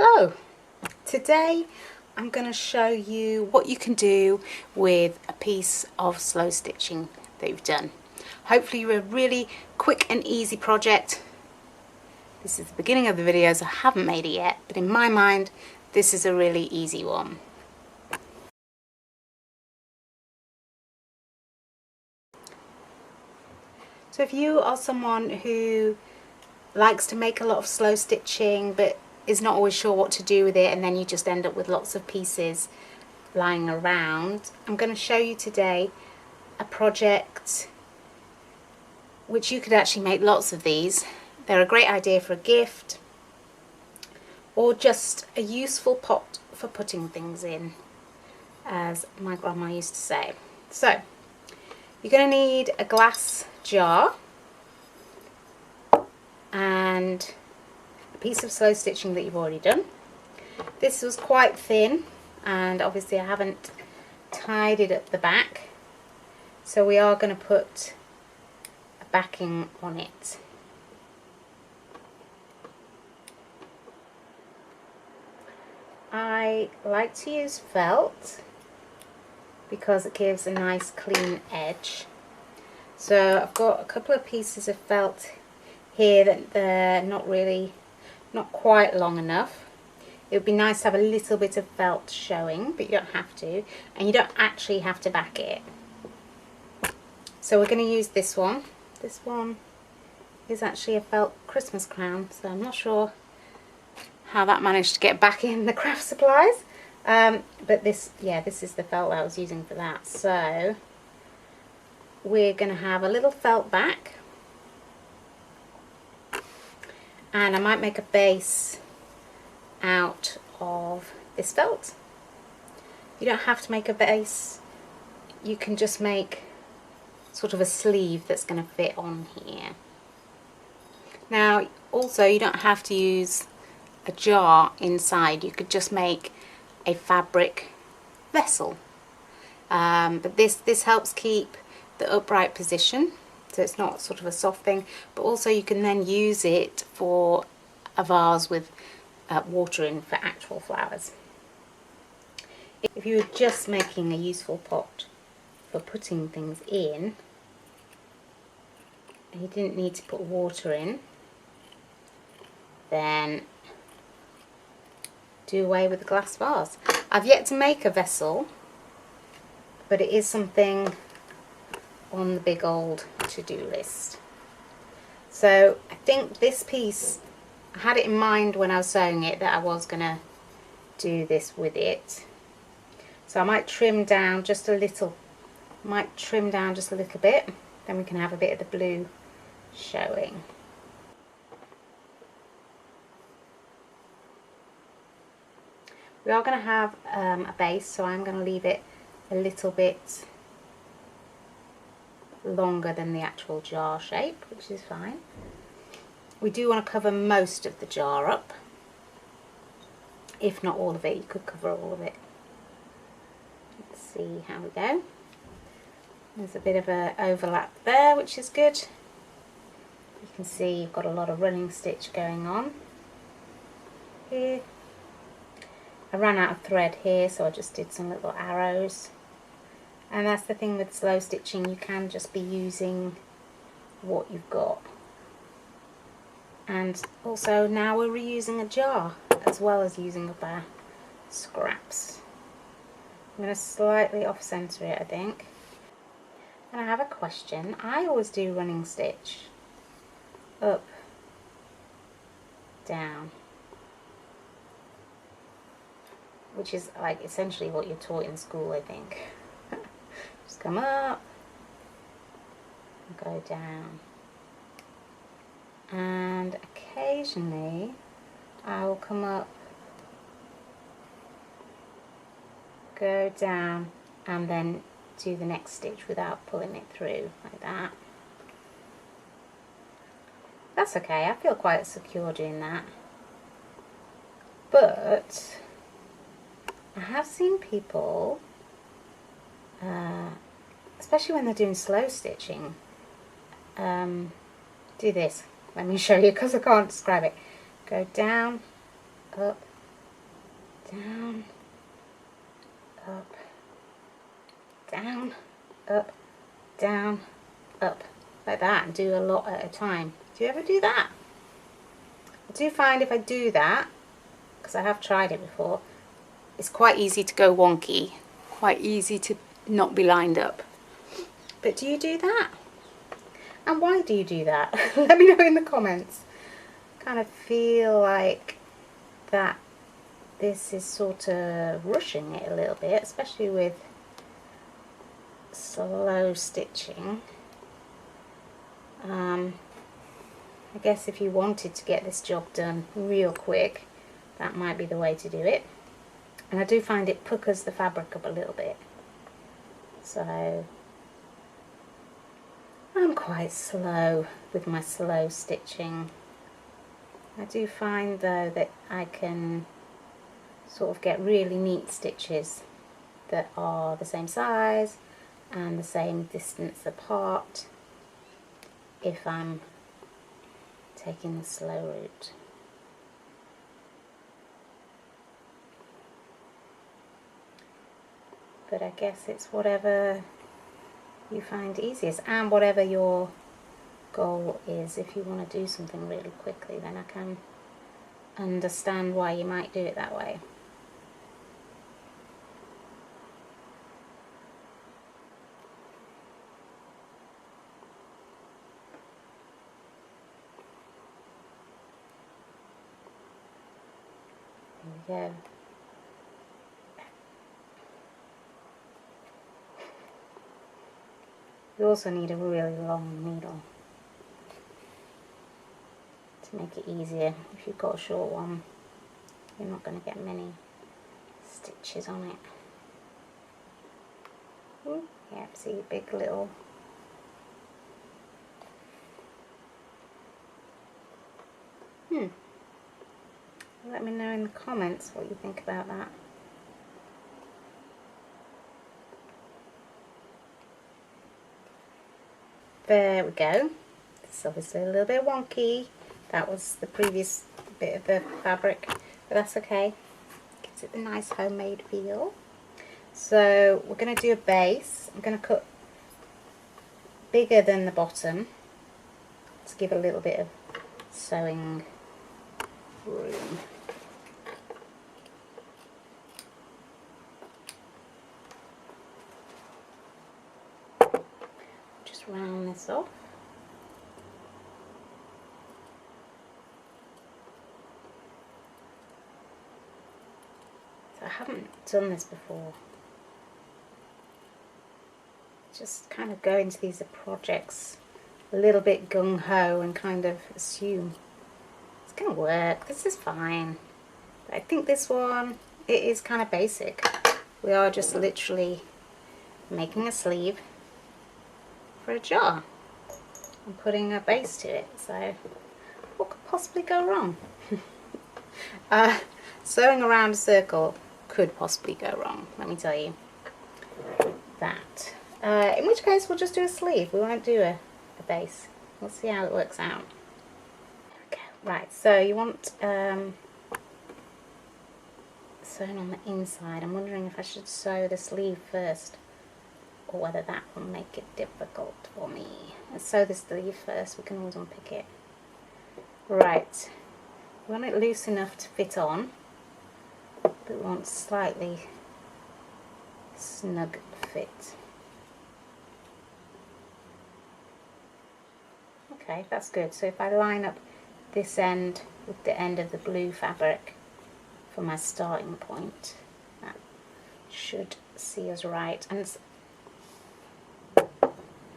Hello! Today I'm going to show you what you can do with a piece of slow stitching that you've done. Hopefully you're a really quick and easy project. This is the beginning of the video, so I haven't made it yet, but in my mind this is a really easy one. So if you are someone who likes to make a lot of slow stitching but is not always sure what to do with it, and then you just end up with lots of pieces lying around, I'm going to show you today a project which you could actually make lots of these. They're a great idea for a gift or just a useful pot for putting things in, as my grandma used to say. So you're going to need a glass jar and a piece of slow stitching that you've already done. This was quite thin and obviously I haven't tied it at the back, so we are going to put a backing on it. I like to use felt because it gives a nice clean edge. So I've got a couple of pieces of felt here that they're not quite long enough. It would be nice to have a little bit of felt showing, but you don't have to, and you don't actually have to back it. So we're going to use this one. This one is actually a felt Christmas crown, so I'm not sure how that managed to get back in the craft supplies. But this is the felt I was using for that. So we're going to have a little felt back, and I might make a base out of this felt. You don't have to make a base, you can just make sort of a sleeve that's going to fit on here. Now also you don't have to use a jar inside, you could just make a fabric vessel, but this helps keep the upright position, so it's not sort of a soft thing, but also you can then use it for a vase with water in for actual flowers. If you were just making a useful pot for putting things in and you didn't need to put water in, then do away with the glass vase. I've yet to make a vessel, but it is something on the big old to-do list. So I think this piece, I had it in mind when I was sewing it that I was going to do this with it. So I might trim down just a little, bit, then we can have a bit of the blue showing. We are going to have a base, so I'm going to leave it a little bit longer than the actual jar shape, which is fine. We do want to cover most of the jar up, if not all of it. You could cover all of it. Let's see how we go. There's a bit of an overlap there, which is good. You can see you've got a lot of running stitch going on here. I ran out of thread here, so I just did some little arrows. And that's the thing with slow stitching, you can just be using what you've got. And also now we're reusing a jar as well as using up our scraps. I'm going to slightly off center it, I think. And I have a question. I always do running stitch up, down, which is like essentially what you're taught in school, I think. Just come up and go down, and occasionally I will come up, go down, and then do the next stitch without pulling it through like that. That's okay, I feel quite secure doing that. But I have seen people, especially when they're doing slow stitching, do this. Let me show you because I can't describe it. Go down, up, down, up, down, up, down, up, like that, and do a lot at a time. Do you ever do that? I do find if I do that, because I have tried it before, it's quite easy to go wonky, quite easy to not be lined up. But do you do that? And why do you do that? Let me know in the comments. Kind of feel like that this is sort of rushing it a little bit, especially with slow stitching. I guess if you wanted to get this job done real quick, that might be the way to do it. And I do find it puckers the fabric up a little bit. So I'm quite slow with my slow stitching. I do find though that I can sort of get really neat stitches that are the same size and the same distance apart if I'm taking the slow route. But I guess it's whatever you find easiest and whatever your goal is. If you want to do something really quickly, then I can understand why you might do it that way. There we go. You also need a really long needle to make it easier. If you've got a short one, you're not going to get many stitches on it. Ooh, yeah, see, big little. Let me know in the comments what you think about that. There we go. It's obviously a little bit wonky. That was the previous bit of the fabric, but that's okay. Gives it a nice homemade feel. So we're going to do a base. I'm going to cut bigger than the bottom to give a little bit of sewing room. Just round this off. So I haven't done this before. Just kind of go into these projects a little bit gung-ho and kind of assume it's going to work, this is fine. But I think this one, it is kind of basic. We are just literally making a sleeve for a jar and putting a base to it. So what could possibly go wrong? Sewing around a circle could possibly go wrong, let me tell you that. In which case we'll just do a sleeve, we won't do a base. We'll see how it works out. Okay, right, so you want sewn on the inside. I'm wondering if I should sew the sleeve first or whether that will make it difficult for me. Let's sew the sleeve first, we can always unpick it. Right, we want it loose enough to fit on, but we want slightly snug fit. Okay, that's good. So if I line up this end with the end of the blue fabric for my starting point, that should see us right. And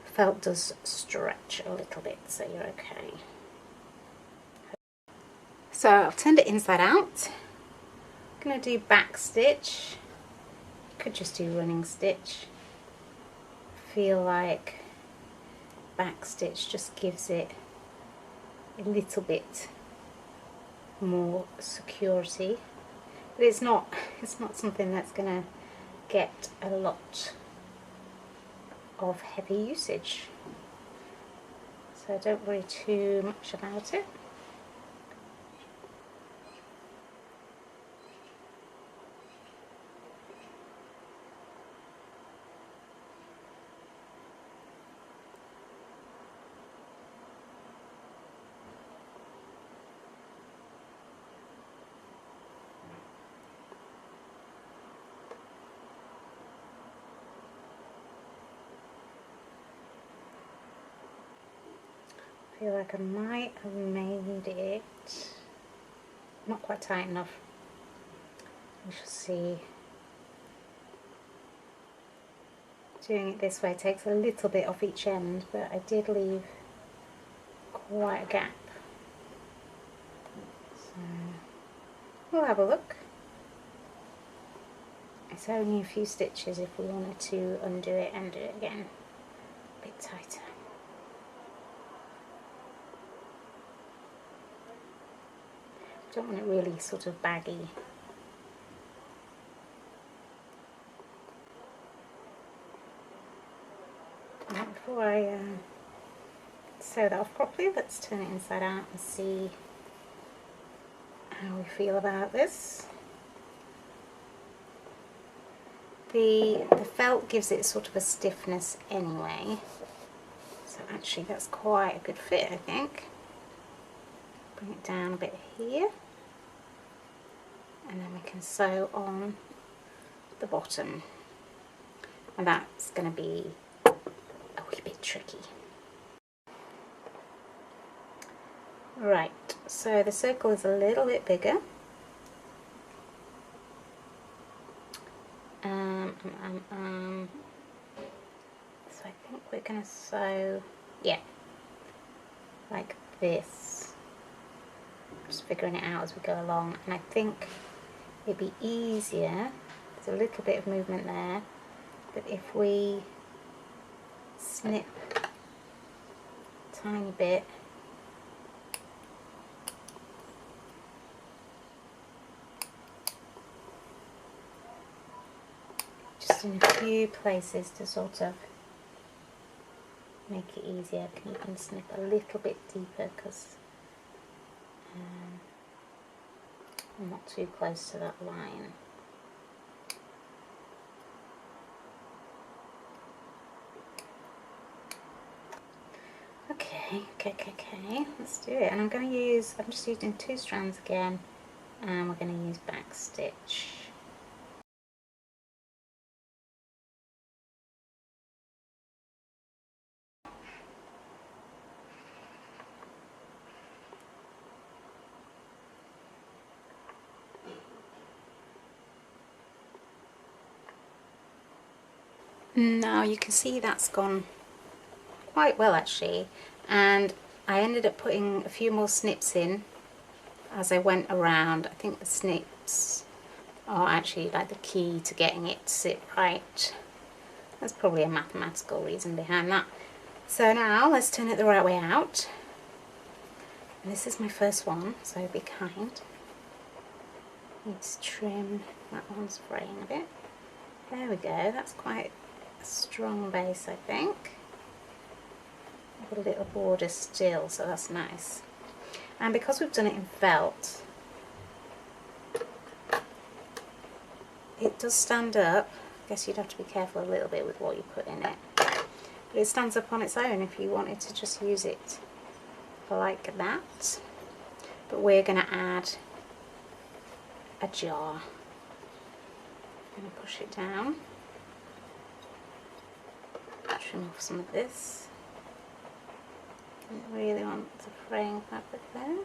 felt does stretch a little bit, so you're okay. So I've turned it inside out. I'm going to do back stitch. Could just do running stitch. Feel like back stitch just gives it a little bit more security, but it's not something that's gonna get a lot of heavy usage, so don't worry too much about it. I feel like I might have made it not quite tight enough. We shall see. Doing it this way takes a little bit off each end, but I did leave quite a gap. So we'll have a look. It's only a few stitches if we wanted to undo it and do it again a bit tighter. Don't want it really sort of baggy. Now before I sew that off properly, let's turn it inside out and see how we feel about this. The felt gives it sort of a stiffness anyway, so actually that's quite a good fit, I think. Bring it down a bit here, and then we can sew on the bottom, and that's going to be a wee bit tricky. Right, so the circle is a little bit bigger. So I think we're going to sew, yeah, like this. Just figuring it out as we go along, and I think it'd be easier, there's a little bit of movement there, but if we snip a tiny bit, just in a few places to sort of make it easier. You can snip a little bit deeper because I'm not too close to that line. Okay, let's do it. And I'm just using 2 strands again, and we're going to use back stitch. Now you can see that's gone quite well actually, and I ended up putting a few more snips in as I went around. I think the snips are actually like the key to getting it to sit right. There's probably a mathematical reason behind that. So now let's turn it the right way out. And this is my first one, so be kind. Need to trim that one's fraying a bit. There we go, that's quite a strong base, I think. With a little border still, so that's nice. And because we've done it in felt, it does stand up. I guess you'd have to be careful a little bit with what you put in it. But it stands up on its own if you wanted to just use it like that. But we're going to add a jar. I'm going to push it down. Trim off some of this. Don't really want the fraying fabric there.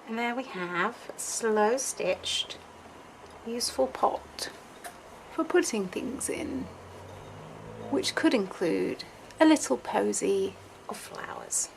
And there we have a slow stitched, useful pot for putting things in, which could include a little posy of flowers.